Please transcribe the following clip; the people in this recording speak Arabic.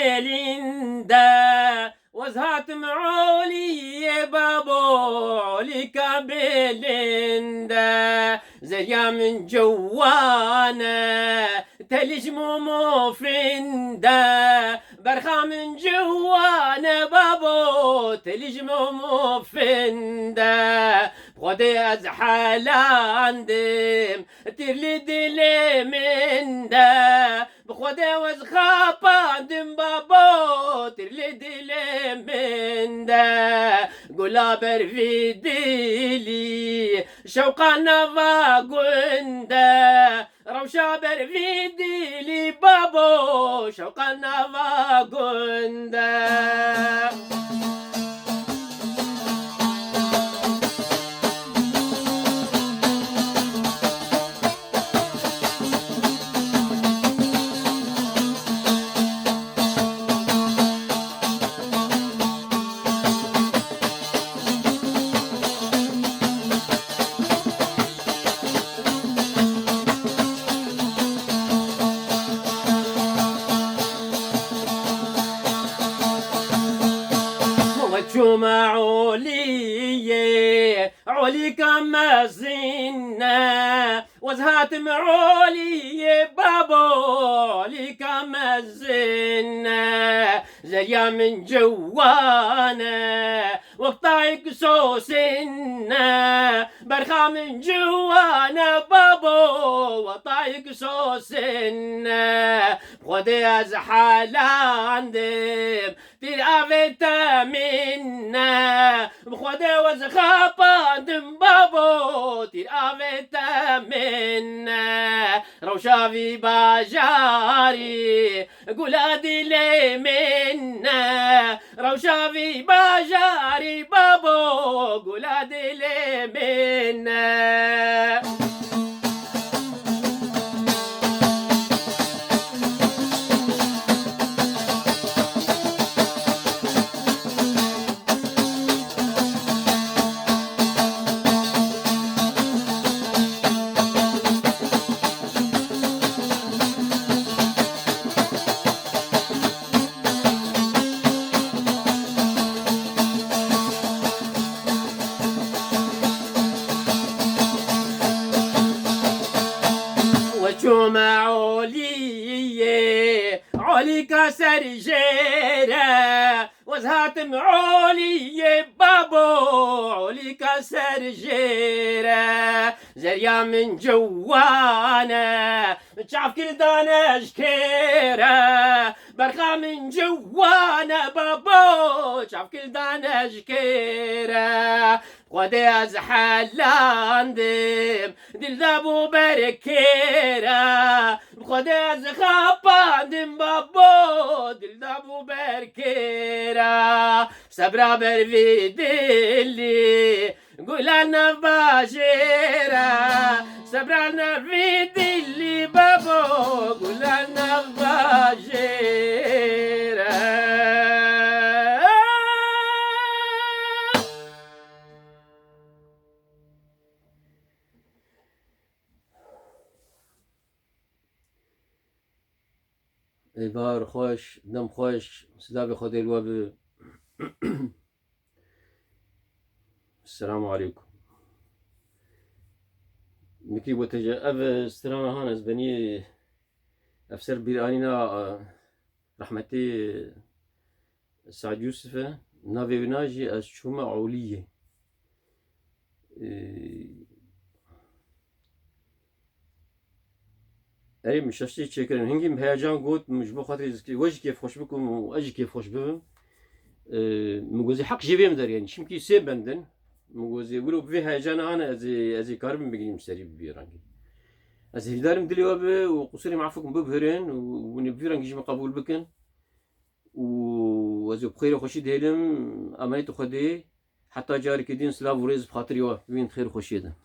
بلندا وزهات معولي بابو عليك بلندا زريا من جوانا تلج مومو فرندا برخا من جوانا بابو تلج مومو فرندا بخدي ازحالاندم ترلي دلي من دا بخدي وزخاباندم بابو ترلي دلي من دا قلابر في ديلي شوقنا فاقوندا روشابر في ديلي بابو شوقنا فاقوندا جمع علي علي كما زنا وزهات معولي بابو علي كما زنا زريا من جوانا وقطعك سوسنا برخا من جوانا بابو وقطعك سوسنا خدي ازحال عندم تلعبت منا بخدي وزخاباندم بابو تلعبت منا روشافي باجاري قولادي لي منا روشافي باجاري بابو قولادي لي منا جمع علي علي كسر جيرة وزهات معولي بابو علي كسر جيرة زريا من جوانا شاف كل دانا شكيرة برخا من جوانا بابو شاف كل دانا شكيرة خدي ازحالاندم دل ذابو بركيرة خدي ازخاباندم بابو دل ذابو بركيرة صبرا برفي دلي قولنا باشيرة صبرا في دلي بابو قولنا باشيرة ایوار خوش دم خوش صدا به خود الواب السلام عليكم مكي بوتجا أب استرانا هانز بني أفسر بيرانينا رحمتي سعد يوسف نافي وناجي الشومة عولية أي مش هشتي تشكرن هنجي بهيجان قلت مش بخاطر وجه كيف خوش بكم وأجي كيف خوش بهم مجوزي حق جيبي مدر يعني شمكي سيب بندن مجوزي ولو في هيجان أنا أزي كارب بيجي مشتري بيرانجي أزي هدارم دلي وابه وقصري معفوكم ببهرين ونبيرانجي جم قبول بكن وأزي بخير خوشي دهلم أمانة خدي حتى جاري كدين سلاف وريز بخاطري وين خير خوشي ده